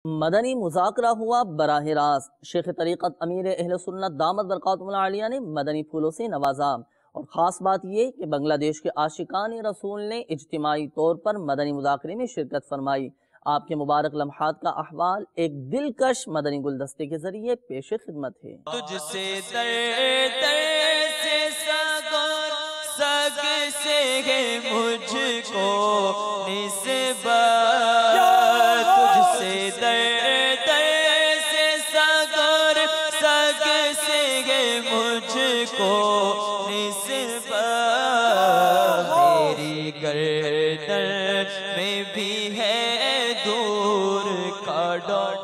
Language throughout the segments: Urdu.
مدنی مذاکرہ ہوا براہ راست۔ شیخ طریقت امیر اہل سنت دامت برکاتہم العالیہ نے مدنی پھولوں سے نوازا، اور خاص بات یہ کہ بنگلہ دیش کے عاشقان رسول نے اجتماعی طور پر مدنی مذاکرے میں شرکت فرمائی۔ آپ کے مبارک لمحات کا احوال ایک دلکش مدنی گلدستے کے ذریعے پیش خدمت ہے۔ تجھ سے در در سے سگور سگ سے ہے مجھ کو نسبت، تجھ سے در در سے سگور سگ سے ہے مجھ کو نسبت، تیری گردن میں بھی ہے دور کا ڈر۔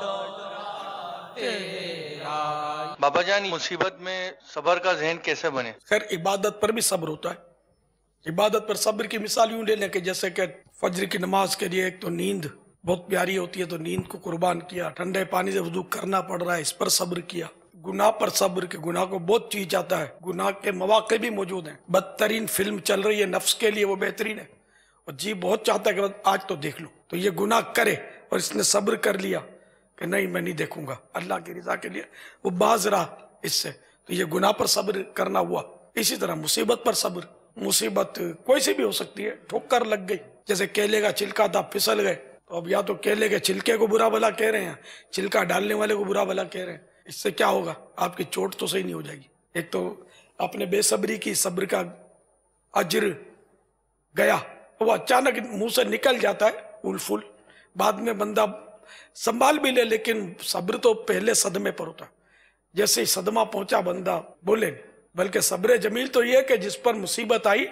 بابا جان، مصیبت میں صبر کا ذہن کیسے بنے؟ خیر، عبادت پر بھی صبر ہوتا ہے۔ عبادت پر صبر کی مثال یوں لے لیں کہ جیسے کہ فجر کی نماز کے لیے ایک تو نیند بہت پیاری ہوتی ہے، تو نیند کو قربان کیا، ٹھنڈے پانی سے وضو کرنا پڑ رہا ہے، اس پر صبر کیا۔ گناہ پر صبر، کہ گناہ کو بہت چیز جاتا ہے، گناہ کے مواقع بھی موجود ہیں، بدترین فلم چل رہی ہے نفس کے لیے وہ بہترین ہے، اور جی بہت چاہتا ہے کہ آج تو دیکھ لوں، تو یہ گناہ کرے، اور اس نے صبر کر لیا کہ نہیں میں نہیں دیکھوں گا، اللہ کی رضا کے لیے وہ باز رہا اس سے، تو یہ گناہ پر صبر کرنا ہوا۔ اسی طرح مصیبت پر صبر، مصیبت کوئی سی بھی ہو سکتی ہے، ٹھوکر لگ گئی، جیسے کیلے کا چھلکا تھا، پھسل گئے، تو اب یا تو کیلے کے چھلکے کو برا بھلا کہہ رہے ہیں، چھلکا ڈالنے والے کو برا بھلا کہہ رہے ہیں، اس سے کیا ہوگا؟ آپ کی چوٹ تو صحیح نہیں ہو جائے گی۔ ایک تو آپ نے بے صبری کی، صبر کا اجر گیا، وہ اچانک منہ سے نکل جاتا ہے پھول پھول، بعد میں بندہ سنبھال بھی لے، لیکن صبر تو پہلے صدمے پر ہوتا ہے، جیسے ہی صدمہ پہنچا بندہ بولے نہیں۔ بلکہ صبر جمیل تو یہ کہ جس پر مصیبت آئی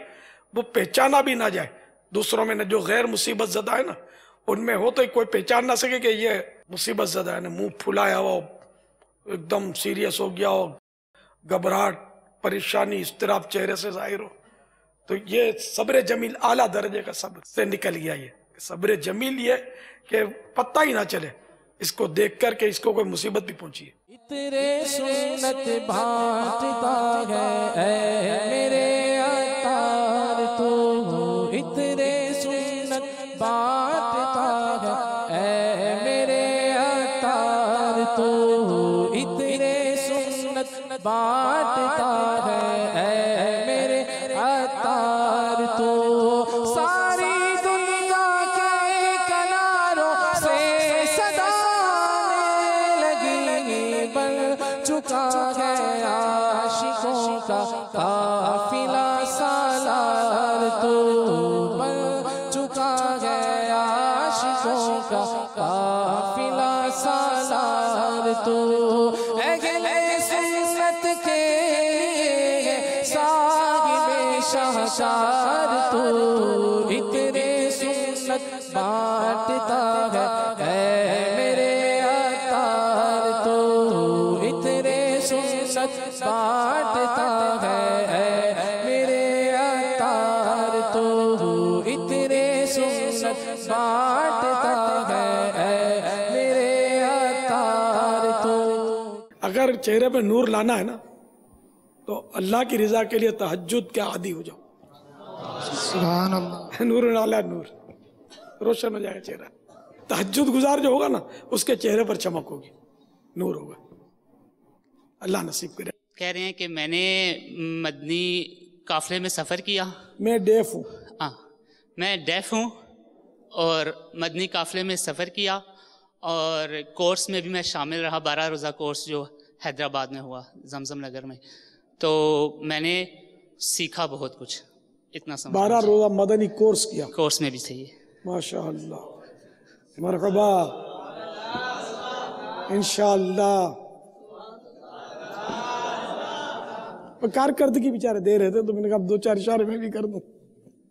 وہ پہچانا بھی نہ جائے، دوسروں میں جو غیر مصیبت زدہ ہے نا، ان میں ہو تو کوئی پہچان نہ سکے کہ یہ مصیبت زدہ ہے، منہ پھلایا ہوا، ایک دم سیریس ہو گیا ہو، گھبراہٹ، پریشانی، اضطراب چہرے سے ظاہر ہو، تو یہ صبر جمیل اعلیٰ درجے کا صبر سے نکل گیا۔ یہ صبر جمیل یہ کہ پتہ ہی نہ چلے اس کو دیکھ کر کہ اس کو کوئی مصیبت بھی پہنچی ہے۔ اترے سنت بانٹتا ہے اے میرے عطار تو، اترے سنت بانٹتا ہے اے میرے عطار تو، اترے سنت بانٹتا ہے اے میرے عطار تو، ساری دنیا کے کناروں سے صدا لگی، بن چکا ہے عاشقوں کا قافلہ سالار تو، بن چکا ہے عاشقوں کا قافلہ سالار تو، اہل سنت کے لیے صاحب شاہکار تو، اترے سنت بانٹتا ہے اے میرے عطار تو، اترے سنت بانٹتا ہے اے میرے عطار تو، اترے سنت بانٹتا ہے اے میرے عطار تو۔ اگر چہرے پہ نور لانا ہے نا تو اللہ کی رضا کے لیے تہجد کے عادی ہو جاؤ، سبحان اللہ، نور علی نور، روشن ہو جائے گا چہرہ۔ تہجد گزار جو ہوگا نا اس کے چہرے پر چمک ہوگی، نور ہوگا، اللہ نصیب کرے۔ کہہ رہے ہیں کہ میں نے مدنی قافلے میں سفر کیا، میں ڈیف ہوں، میں ڈیف ہوں، اور مدنی قافلے میں سفر کیا، اور کورس میں بھی میں شامل رہا، 12 روزہ کورس جو حیدرآباد میں ہوا زمزم نگر میں، تو میں نے سیکھا بہت کچھ، اتنا سمجھ 12 روزہ مدنی کورس کیا، کورس میں بھی صحیح ہے۔ ماشاءاللہ، مرحبا، انشاءاللہ۔ کارکردگی بیچارے دے رہے تھے تو میں نے کہا 2-4 اشارے میں بھی کر دوں۔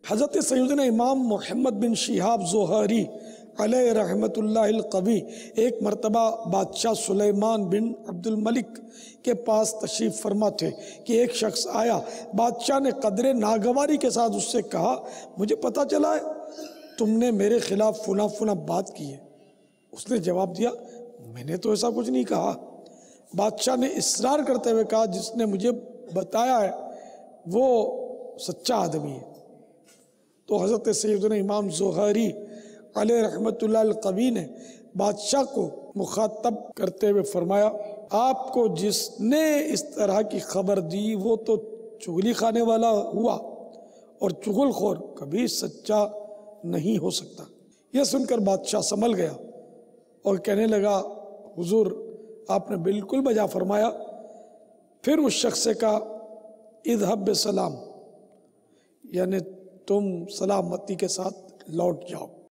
حضرت سیدنا امام محمد بن شہاب زہری علیہ رحمت اللہ القوی ایک مرتبہ بادشاہ سلیمان بن عبد الملک کے پاس تشریف فرما تھے کہ ایک شخص آیا، بادشاہ نے قدر ناگواری کے ساتھ اس سے کہا، مجھے پتا چلا ہے تم نے میرے خلاف فلاں فلاں بات کی ہے۔ اس نے جواب دیا، میں نے تو ایسا کچھ نہیں کہا۔ بادشاہ نے اصرار کرتے ہوئے کہا، جس نے مجھے بتایا ہے وہ سچا آدمی ہے۔ تو حضرت سیدنا امام زہری علیہ رحمت اللہ القوی نے بادشاہ کو مخاطب کرتے ہوئے فرمایا آپ کو جس نے اس طرح کی خبر دی وہ تو چغلی کھانے والا ہوا، اور چغل خور کبھی سچا نہیں ہو سکتا۔ یہ سن کر بادشاہ سنبھل گیا اور کہنے لگا حضور آپ نے بالکل بجا فرمایا۔ پھر اس شخص سے کہا اذهب بسلام، یعنی تم سلامتی کے ساتھ لوٹ جاؤ۔